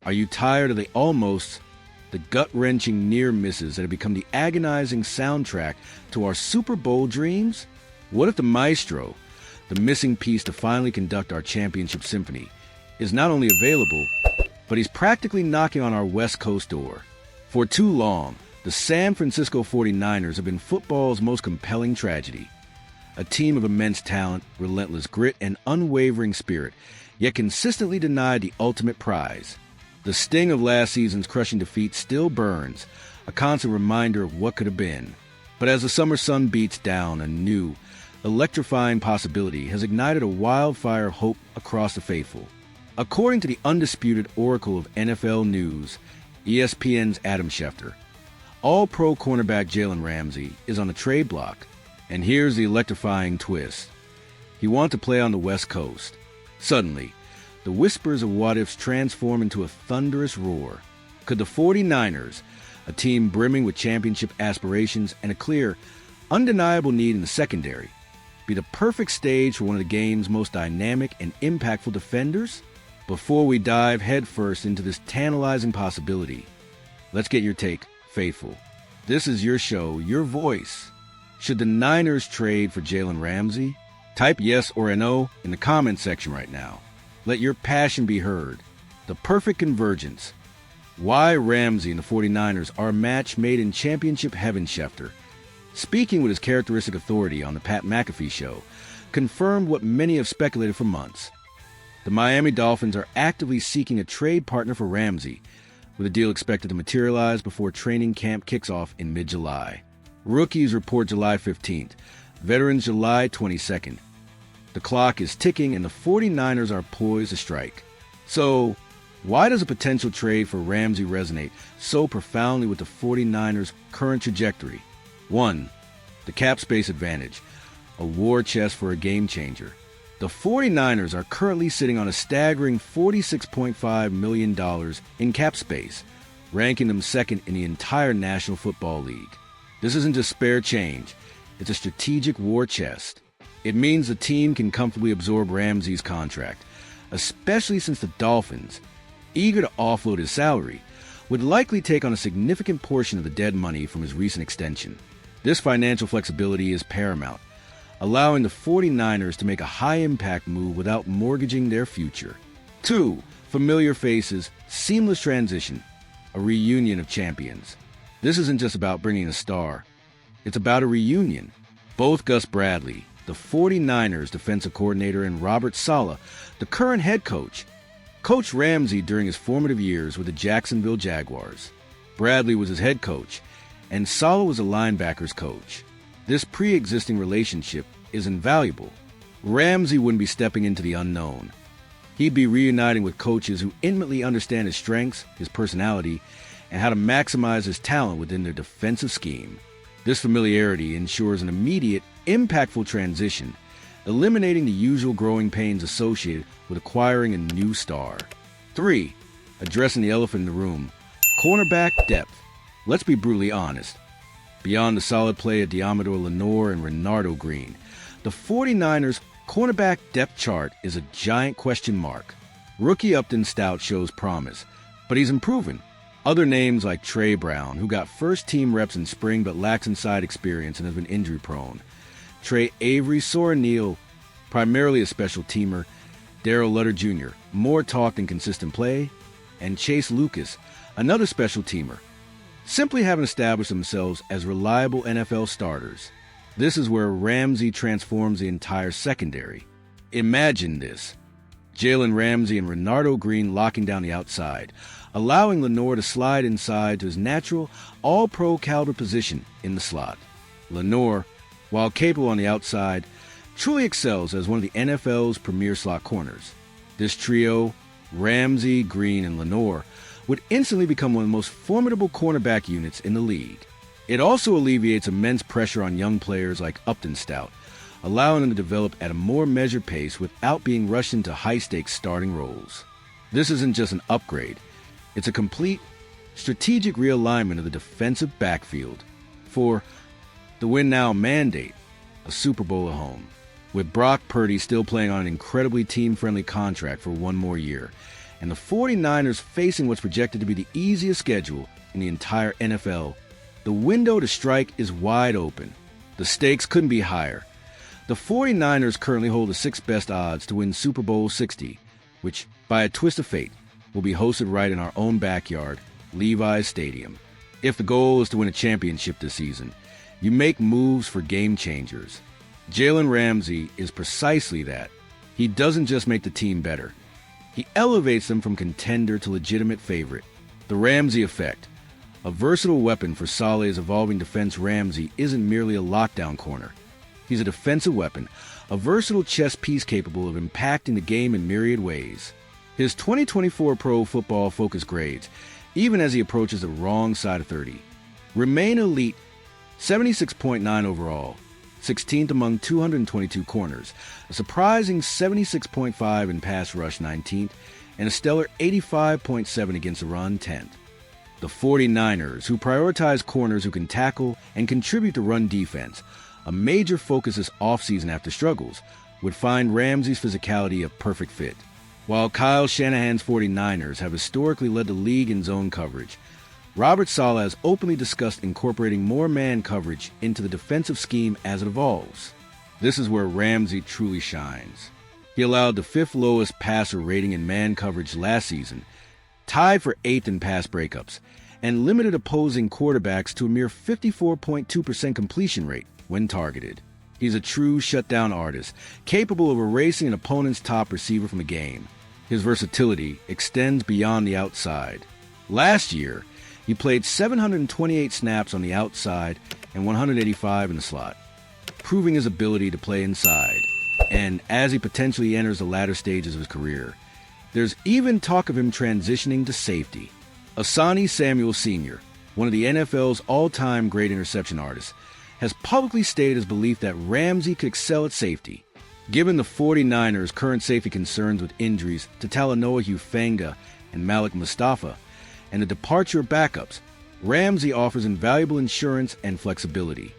Are you tired of the almosts, the gut-wrenching near misses that have become the agonizing soundtrack to our Super Bowl dreams? What if the maestro, the missing piece to finally conduct our championship symphony, is not only available, but he's practically knocking on our West Coast door? For too long, the San Francisco 49ers have been football's most compelling tragedy. A team of immense talent, relentless grit, and unwavering spirit, yet consistently denied the ultimate prize. The sting of last season's crushing defeat still burns, a constant reminder of what could have been. But as the summer sun beats down, a new, electrifying possibility has ignited a wildfire of hope across the faithful. According to the undisputed oracle of NFL news, ESPN's Adam Schefter, All-Pro cornerback Jalen Ramsey is on the trade block. And here's the electrifying twist. He wants to play on the West Coast. Suddenly, the whispers of what-ifs transform into a thunderous roar. Could the 49ers, a team brimming with championship aspirations and a clear, undeniable need in the secondary, be the perfect stage for one of the game's most dynamic and impactful defenders? Before we dive headfirst into this tantalizing possibility, let's get your take, faithful. This is your show, your voice. Should the Niners trade for Jalen Ramsey? Type yes or no in the comment section right now. Let your passion be heard. The perfect convergence. Why Ramsey and the 49ers are a match made in championship heaven. Schefter, speaking with his characteristic authority on the Pat McAfee show, confirmed what many have speculated for months. The Miami Dolphins are actively seeking a trade partner for Ramsey, with a deal expected to materialize before training camp kicks off in mid-July. Rookies report July 15th, veterans July 22nd. The clock is ticking and the 49ers are poised to strike. So, why does a potential trade for Ramsey resonate so profoundly with the 49ers' current trajectory? 1. The cap space advantage, a war chest for a game changer. The 49ers are currently sitting on a staggering $46.5 million in cap space, ranking them second in the entire National Football League. This isn't just spare change, it's a strategic war chest. It means the team can comfortably absorb Ramsey's contract, especially since the Dolphins, eager to offload his salary, would likely take on a significant portion of the dead money from his recent extension. This financial flexibility is paramount, allowing the 49ers to make a high-impact move without mortgaging their future. 2. Familiar faces, seamless transition, a reunion of champions. This isn't just about bringing a star. It's about a reunion. Both Gus Bradley, the 49ers defensive coordinator, and Robert Saleh, the current head coach, coached Ramsey during his formative years with the Jacksonville Jaguars. Bradley was his head coach, and Saleh was a linebackers coach. This pre-existing relationship is invaluable. Ramsey wouldn't be stepping into the unknown. He'd be reuniting with coaches who intimately understand his strengths, his personality, and how to maximize his talent within their defensive scheme. This familiarity ensures an immediate, impactful transition, eliminating the usual growing pains associated with acquiring a new star. 3. Addressing the elephant in the room, cornerback depth. Let's be brutally honest. Beyond the solid play of Diamador Lenore and Renardo Green, the 49ers' cornerback depth chart is a giant question mark. Rookie Upton Stout shows promise, but he's improving. Other names like Trey Brown, who got first-team reps in spring but lacks inside experience and has been injury-prone. Trey Avery, Soren Neal, primarily a special teamer. Darrell Lutter Jr., more talk than consistent play. And Chase Lucas, another special teamer, simply haven't established themselves as reliable NFL starters. This is where Ramsey transforms the entire secondary. Imagine this. Jalen Ramsey and Renardo Green locking down the outside, allowing Lenore to slide inside to his natural, all-pro caliber position in the slot. Lenore, while capable on the outside, truly excels as one of the NFL's premier slot corners. This trio, Ramsey, Green, and Lenore, would instantly become one of the most formidable cornerback units in the league. It also alleviates immense pressure on young players like Upton Stout, allowing them to develop at a more measured pace without being rushed into high-stakes starting roles. This isn't just an upgrade. It's a complete, strategic realignment of the defensive backfield for the win-now mandate, a Super Bowl at home. With Brock Purdy still playing on an incredibly team-friendly contract for one more year, and the 49ers facing what's projected to be the easiest schedule in the entire NFL. The window to strike is wide open. The stakes couldn't be higher. The 49ers currently hold the sixth best odds to win Super Bowl 60, which, by a twist of fate, will be hosted right in our own backyard, Levi Stadium. If the goal is to win a championship this season, you make moves for game changers. Jalen Ramsey is precisely that. He doesn't just make the team better. He elevates them from contender to legitimate favorite. The Ramsey effect. A versatile weapon for Saleh's evolving defense. Ramsey isn't merely a lockdown corner. He's a defensive weapon, a versatile chess piece capable of impacting the game in myriad ways. His 2024 Pro Football Focus grades, even as he approaches the wrong side of 30, remain elite: 76.9 overall, 16th among 222 corners, a surprising 76.5 in pass rush, 19th, and a stellar 85.7 against the run, 10th. The 49ers, who prioritize corners who can tackle and contribute to run defense, a major focus this offseason after struggles, would find Ramsey's physicality a perfect fit. While Kyle Shanahan's 49ers have historically led the league in zone coverage, Robert Saleh has openly discussed incorporating more man coverage into the defensive scheme as it evolves. This is where Ramsey truly shines. He allowed the fifth lowest passer rating in man coverage last season, tied for 8th in pass breakups, and limited opposing quarterbacks to a mere 54.2% completion rate when targeted. He's a true shutdown artist, capable of erasing an opponent's top receiver from the game. His versatility extends beyond the outside. Last year, he played 728 snaps on the outside and 185 in the slot, proving his ability to play inside. And as he potentially enters the latter stages of his career, there's even talk of him transitioning to safety. Asani Samuel Sr., one of the NFL's all-time great interception artists, has publicly stated his belief that Ramsey could excel at safety. Given the 49ers' current safety concerns with injuries to Talanoa Hufanga and Malik Mustafa, and the departure of backups, Ramsey offers invaluable insurance and flexibility.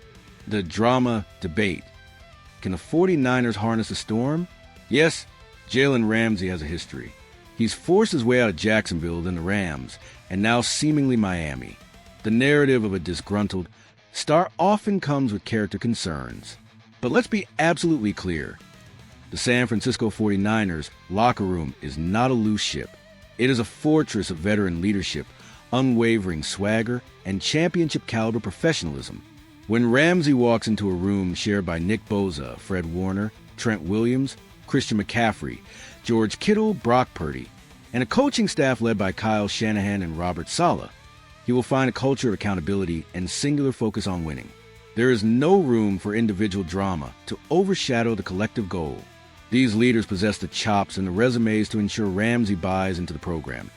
The drama debate. Can the 49ers harness the storm? Yes, Jalen Ramsey has a history. He's forced his way out of Jacksonville, then the Rams, and now seemingly Miami. The narrative of a disgruntled star often comes with character concerns. But let's be absolutely clear. The San Francisco 49ers locker room is not a loose ship. It is a fortress of veteran leadership, unwavering swagger, and championship-caliber professionalism. When Ramsey walks into a room shared by Nick Bosa, Fred Warner, Trent Williams, Christian McCaffrey, George Kittle, Brock Purdy, and a coaching staff led by Kyle Shanahan and Robert Saleh, he will find a culture of accountability and singular focus on winning. There is no room for individual drama to overshadow the collective goal. These leaders possess the chops and the resumes to ensure Ramsey buys into the program,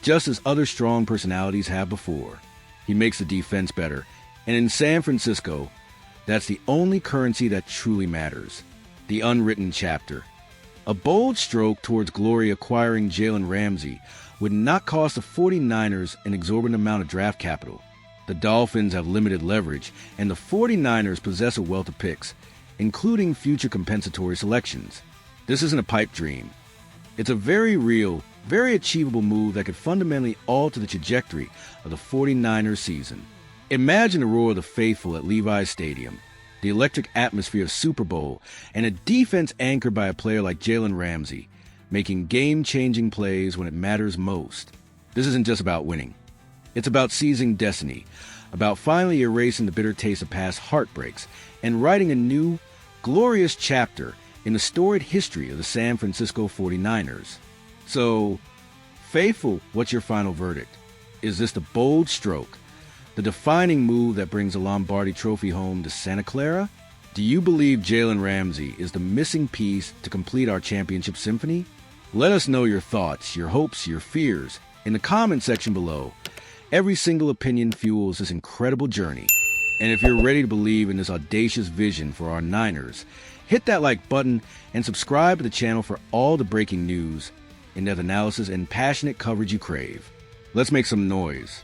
just as other strong personalities have before. He makes the defense better, and in San Francisco, that's the only currency that truly matters: the unwritten chapter. A bold stroke towards glory acquiring Jalen Ramsey would not cost the 49ers an exorbitant amount of draft capital. The Dolphins have limited leverage, and the 49ers possess a wealth of picks, including future compensatory selections. This isn't a pipe dream. It's a very real, very achievable move that could fundamentally alter the trajectory of the 49ers season. Imagine the roar of the faithful at Levi Stadium, the electric atmosphere of Super Bowl, and a defense anchored by a player like Jalen Ramsey, making game-changing plays when it matters most. This isn't just about winning. It's about seizing destiny, about finally erasing the bitter taste of past heartbreaks and writing a new, glorious chapter in the storied history of the San Francisco 49ers. So, faithful, what's your final verdict? Is this the bold stroke, the defining move that brings the Lombardi Trophy home to Santa Clara? Do you believe Jalen Ramsey is the missing piece to complete our championship symphony? Let us know your thoughts, your hopes, your fears in the comment section below. Every single opinion fuels this incredible journey. And if you're ready to believe in this audacious vision for our Niners, hit that like button and subscribe to the channel for all the breaking news, in-depth analysis, and passionate coverage you crave. Let's make some noise.